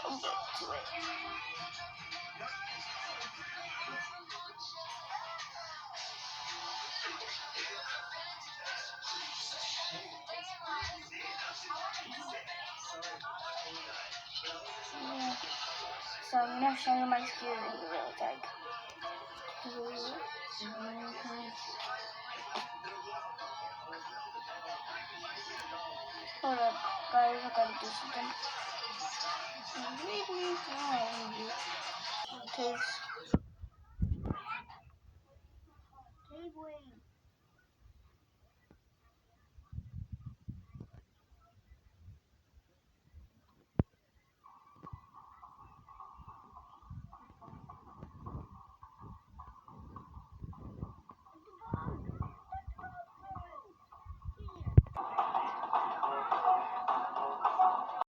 I'll get to it. Yeah. So I'm gonna show you my skills in real tag. Hold up, guys, I gotta do something. Okay.